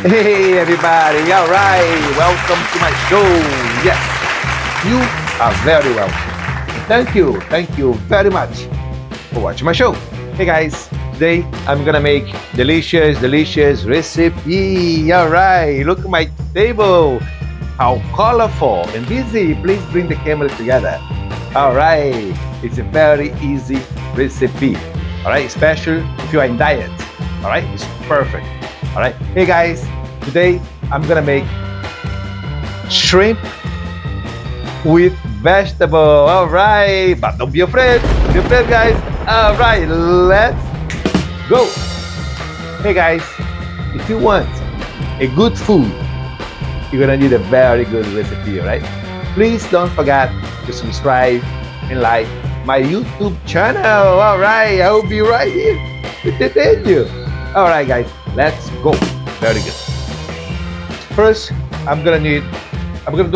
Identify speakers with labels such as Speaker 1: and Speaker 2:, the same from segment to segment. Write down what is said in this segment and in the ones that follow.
Speaker 1: Hey everybody, all right, welcome to my show. Yes, you are very welcome. Thank you very much for watching my show. Hey guys, today I'm gonna make delicious recipe. All right, look at my table. How colorful and busy. Please bring the camera together. All right, it's a very easy recipe. All right, especially if you are in diet. All right, it's perfect. All right, hey guys, today I'm gonna make shrimp with vegetable. All right, but don't be afraid. Don't be afraid, guys. All right, let's go. Hey guys, if you want a good food, you're gonna need a very good recipe. All right, please don't forget to subscribe and like my YouTube channel. All right, I will be right here to entertain you. All right, guys, let's go. Very good. First, I'm gonna do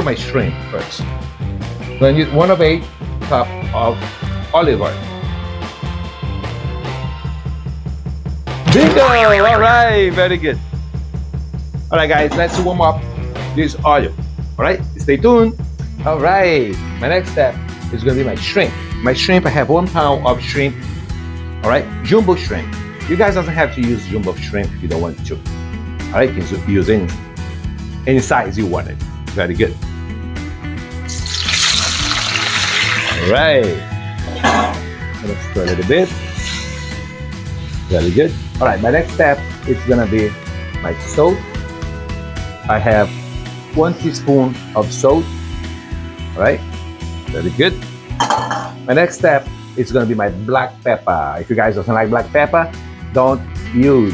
Speaker 1: my shrimp first. I'm gonna need 1/8 cup of olive oil. Bingo! All right, very good. All right, guys, let's warm up this oil. All right, stay tuned. All right, my next step is gonna be my shrimp. My shrimp, I have 1 pound of shrimp. All right, jumbo shrimp. You guys doesn't have to use jumbo shrimp if you don't want to. All right, you can use any size you want it. Very good. All right. Let's stir a little bit. Very good. All right, my next step is gonna be my salt. I have 1 teaspoon of salt. All right, very good. My next step is gonna be my black pepper. If you guys don't like black pepper, don't use.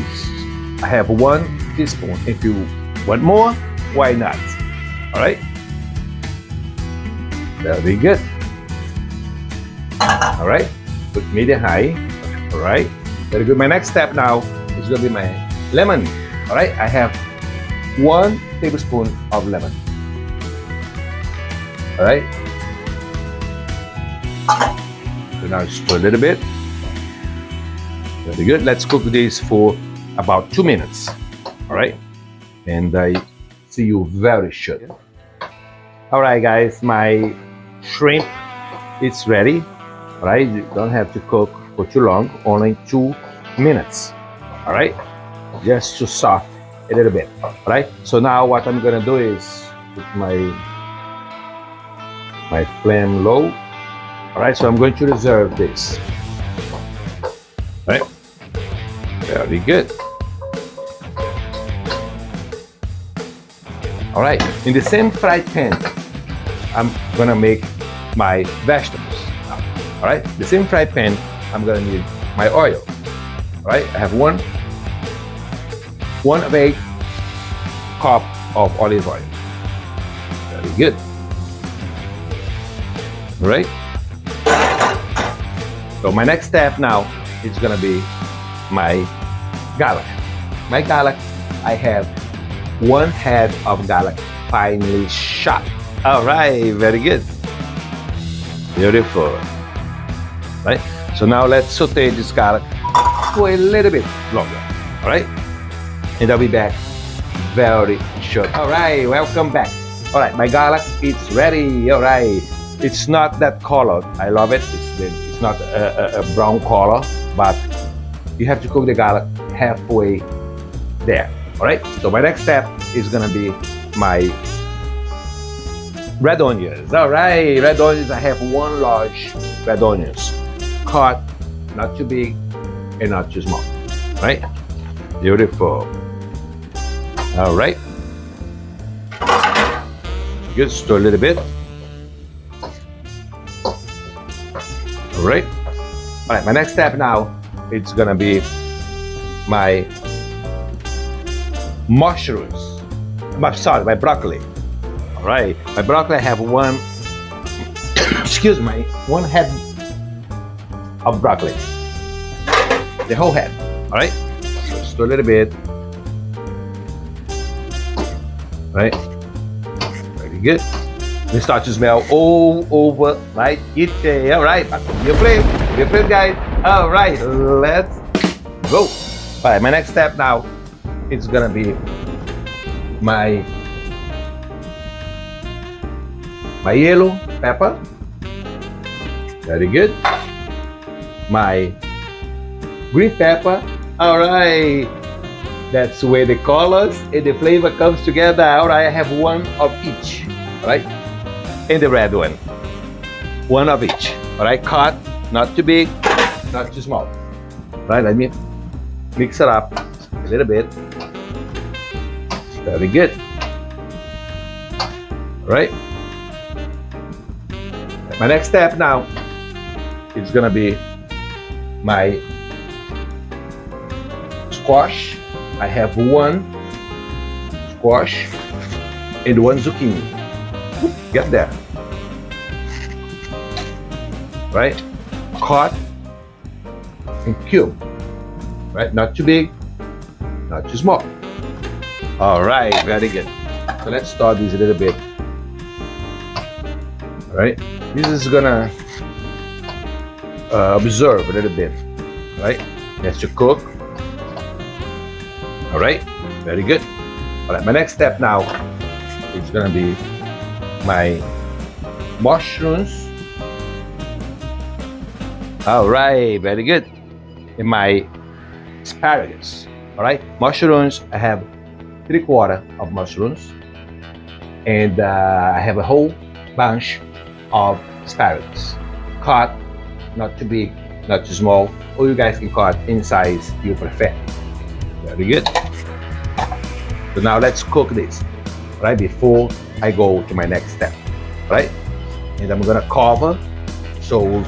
Speaker 1: I have 1 teaspoon. If you want more, why not? All right. Very good. All right. Put medium high. All right. Very good. My next step now is going to be my lemon. All right. I have 1 tablespoon of lemon. All right. So now stir a little bit. Very good. Let's cook this for about 2 minutes. All right. And I see you very soon. All right, guys. My shrimp is ready. All right. You don't have to cook for too long. Only 2 minutes. All right. Just to soft a little bit. All right. So now what I'm gonna do is put my flame low. All right. So I'm going to reserve this. All right. Very good. All right, in the same fried pan, I'm gonna make my vegetables. All right, the same fried pan, I'm gonna need my oil. All right, I have 1/8 cup of olive oil. Very good. All right. So my next step now is gonna be my garlic. My garlic, I have 1 head of garlic finely chopped. All right, very good. Beautiful. Right, so now let's saute this garlic for a little bit longer. All right, and I'll be back very short. All right, welcome back. All right, my garlic is ready. All right, it's not that color. I love it. It's not a brown color, but you have to cook the garlic halfway there. All right, so my next step is gonna be my red onions. All right, red onions, I have 1 large red onions. Cut, not too big and not too small. All right, beautiful. All right, good, stir a little bit. All right, my next step now, it's gonna be my mushrooms. Sorry, my broccoli. All right, my broccoli, I have 1 excuse me, 1 head of broccoli, the whole head. All right, so stir a little bit. All right, very good. They start to smell all over like it. All right, but be afraid, guys. All right, let's go. All right, my next step now is gonna be my yellow pepper. Very good. My green pepper. All right. That's where the colors and the flavor comes together. All right, I have one of each. All right. And the red one. One of each. All right, cut, not too big, not too small. All right, let me mix it up a little bit. Very good. All right. My next step now is gonna be my squash. I have one squash and one zucchini. Get there. Right? Cut and cube. Right? Not too big, not too small. All right, very good. So let's start this a little bit. All right? This is gonna observe a little bit. Right? Has to cook. All right, very good. All right, my next step now is gonna be my mushrooms. All right, very good. And my asparagus. All right, mushrooms. I have 3/4 of mushrooms, and I have a whole bunch of asparagus. Cut, not too big, not too small, or you guys can cut in size you prefer. Very good. So now let's cook this, right, before I go to my next step, right? And I'm gonna cover, so we'll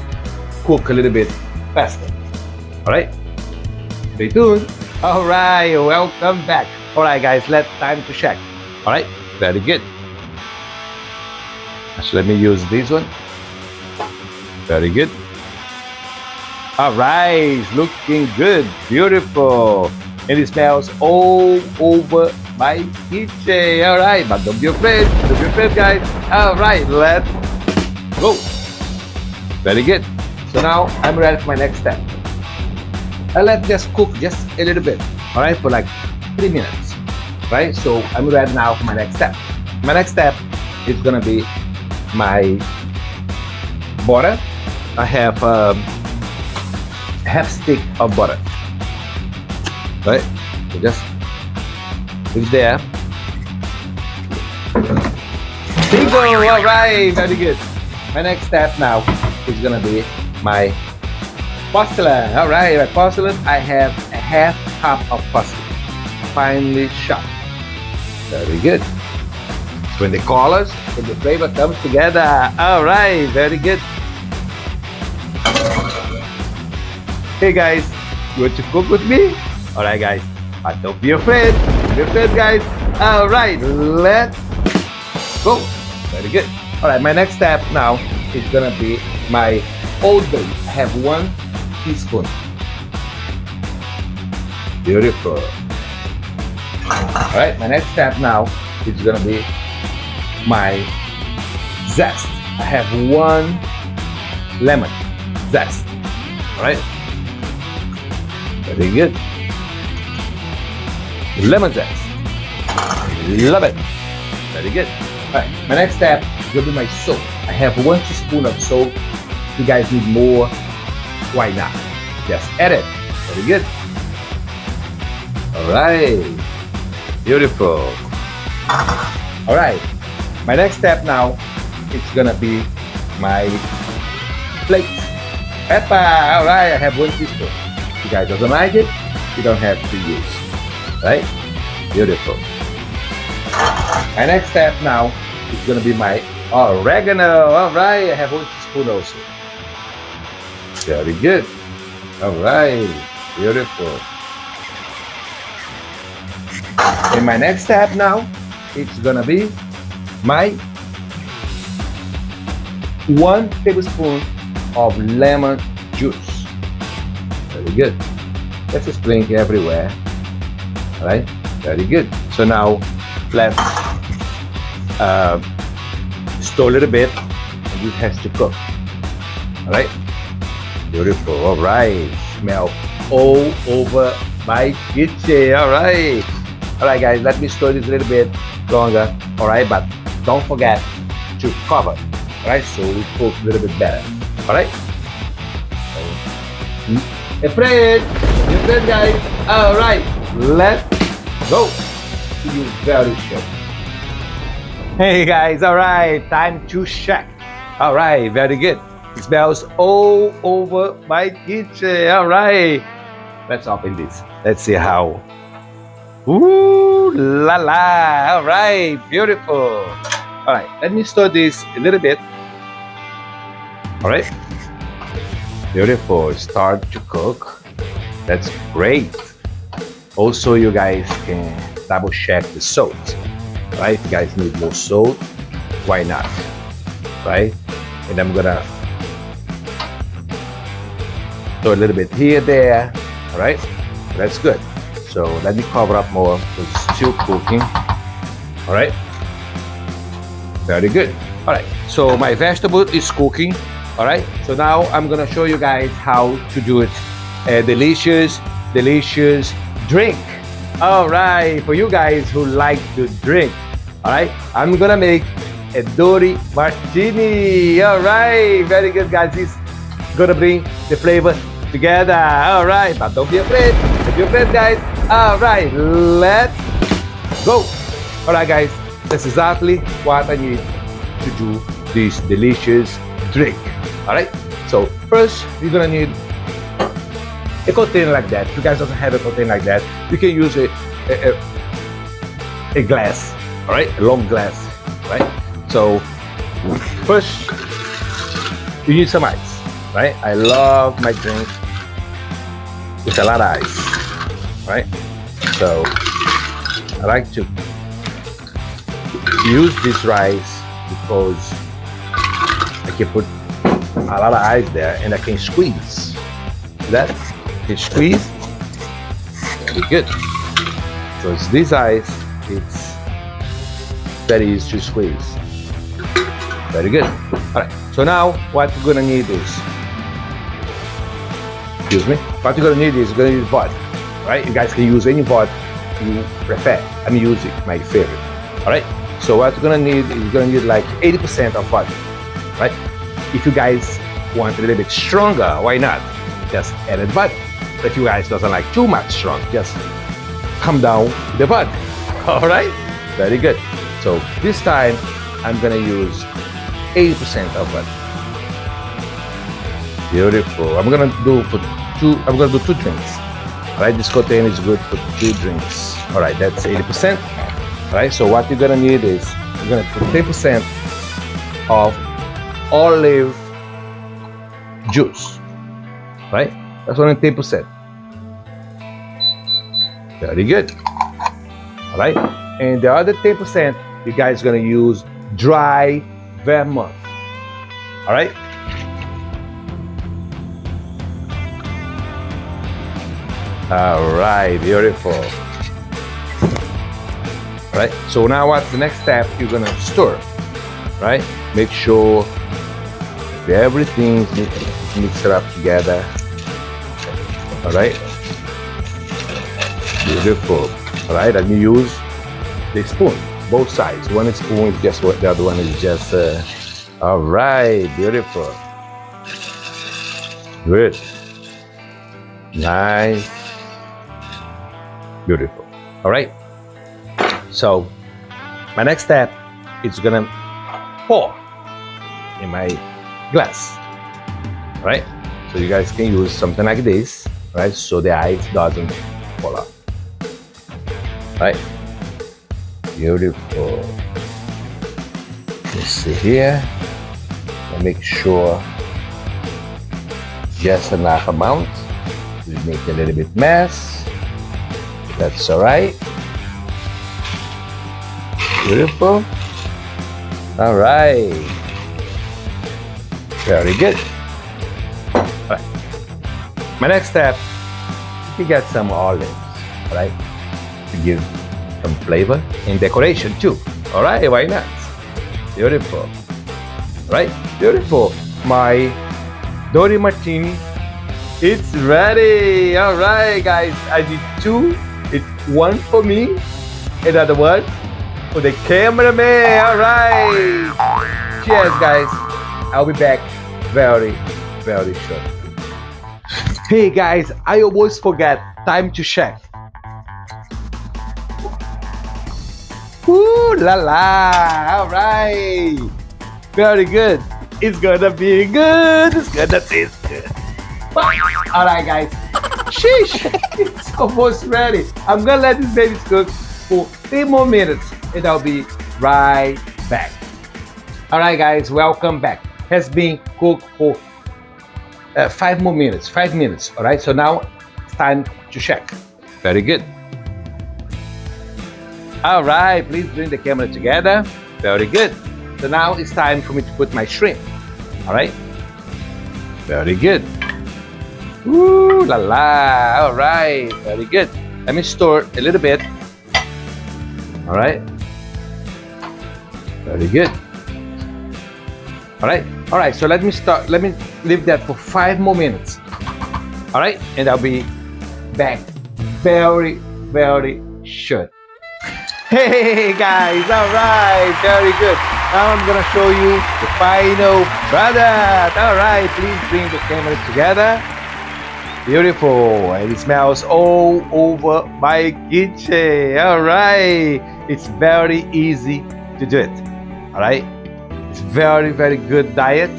Speaker 1: cook a little bit faster, all right? Stay tuned. All right, welcome back. All right, guys, time to check. All right, very good. So let me use this one. Very good. All right, looking good, beautiful. And it smells all over my kitchen. All right, but don't be afraid. Don't be afraid, guys. All right, let's go. Very good. So now I'm ready for my next step. I let this cook just a little bit. All right, for like 3 minutes. Right. So I'm ready now for my next step. My next step is gonna be my butter. I have half stick of butter. Right, so just put there. Bingo! All right, very good. My next step now is gonna be my porcelain. All right, my porcelain. I have a half cup of parsley, finely chopped. Very good. When the colors and the flavor comes together. All right, very good. Hey guys, you want to cook with me? All right, guys, but don't be afraid. Don't be afraid, guys. All right, let's go. Very good. All right, my next step now is gonna be my old bay. I have 1 teaspoon. Beautiful. All right, my next step now is gonna be my zest. I have 1 lemon zest. All right. Very good. Lemon zest. Love it. Very good. All right. My next step is going to be my salt. I have 1 teaspoon of salt. If you guys need more, why not? Just add it. Very good. All right. Beautiful. All right. My next step now is going to be my flakes. Pepper. All right. I have 1 teaspoon. If you guys doesn't like it, you don't have to use. Right? Beautiful. My next step now is gonna be my oregano. All right, I have 1 teaspoon also. Very good. All right, beautiful. And my next step now, it's gonna be my 1 tablespoon of lemon juice. Very good. Let's sprinkle everywhere. All right, very good. So now let's stir a little bit, and it has to cook. All right, beautiful. All right, smell all over my kitchen. All right, All right, guys, let me stir this a little bit longer. All right, but don't forget to cover. All right, so we cook a little bit better. All right. Afraid, guys. All right, let's go. See you very soon. Hey guys, all right, time to check. All right, very good. It smells all over my kitchen. All right, let's open this. Let's see how. Ooh la la! All right, beautiful. All right, let me stir this a little bit. All right, beautiful. Start to cook. That's great. Also, you guys can double check the salt. Right? If you guys need more salt, why not? Right? And I'm gonna throw a little bit here, there. All right? That's good. So let me cover up more because it's still cooking. All right? Very good. All right. So my vegetable is cooking. All right. So now I'm gonna show you guys how to do it. A delicious drink. All right. For you guys who like to drink. All right. I'm gonna make a dirty martini. All right. Very good, guys. It's gonna bring the flavor together. All right. But don't be afraid. Don't be afraid, guys. All right. Let's go. All right, guys. That's exactly what I need to do this delicious drink. All right. So first, you're gonna need a container like that. If you guys don't have a container like that, you can use a glass. All right, a long glass. Right. So first, you need some ice. Right. I love my drink with a lot of ice. Right. So I like to use this rice because I can put a lot of ice there and I can squeeze. That can squeeze. Very good. So it's this ice, it's very easy to squeeze. Very good. Alright, so now what we're gonna need is, excuse me, what you're gonna need is you're gonna need vodka. Right? You guys can use any vodka you prefer. I'm using my favorite. Alright? So what you're gonna need is you're gonna need like 80% of vodka. Right? If you guys want a little bit stronger, why not? Just add vodka. But if you guys doesn't like too much strong, just come down the vodka. Alright? Very good. So this time I'm gonna use 80% of vodka. Beautiful. I'm gonna do two drinks. Alright, this container is good for 2 drinks. Alright, that's 80%. Alright, so what you're gonna need is you're gonna put 10% of olive juice. Right? That's only 10%. Very good. Alright? And the other 10%, you guys are gonna use dry vermouth. Alright? Alright, beautiful. Right? So now what's the next step? You're gonna stir. Right? Make sure everything is mixed up together. Alright? Beautiful. Alright, let me use the spoon, both sides. One spoon is just what the other one is just alright, beautiful. Good. Nice. Beautiful. Alright. So my next step is gonna pour in my glass. Right? So you guys can use something like this, right? So the ice doesn't fall out. Right? Beautiful. Let's see here. And make sure just enough amount. We make a little bit mess. That's alright. Beautiful. Alright. Very good. Alright. My next step, you get some olives, right? To give some flavor and decoration too. Alright, why not? Beautiful. Right? Beautiful. My dirty martini, it's ready. Alright guys, I did 2. It's 1 for me Another one for the cameraman. All right. Cheers, guys. I'll be back very, very soon. Hey, guys, I almost forgot. Time to check. Ooh la la. All right. Very good. It's gonna be good. It's gonna taste good. All right, guys. Sheesh. It's almost ready. I'm gonna let this baby cook for 3 more minutes and I'll be right back. All right, guys. Welcome back. Has been cooked for 5 more minutes. 5 minutes. All right. So now it's time to check. Very good. All right. Please bring the camera together. Very good. So now it's time for me to put my shrimp. All right. Very good. Ooh la la. All right. Very good. Let me stir a little bit. All right. Very good. All right. All right. So let me leave that for 5 more minutes. All right. And I'll be back very, very soon. Hey guys. All right. Very good. Now I'm gonna show you the final product. All right, please bring the camera together. Beautiful, and it smells all over my kitchen. All right, it's very easy to do it. All right, it's very, very good diet.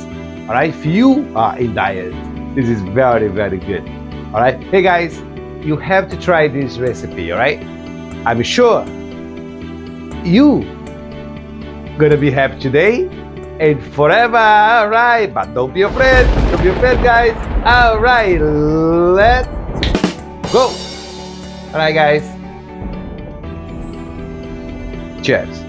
Speaker 1: All right, if you are in diet, this is very, very good. All right, hey guys, you have to try this recipe. All right, I'm sure you gonna be happy today and forever. All right, but don't be afraid. Don't be afraid, guys. All right, let's go. All right, guys. Cheers.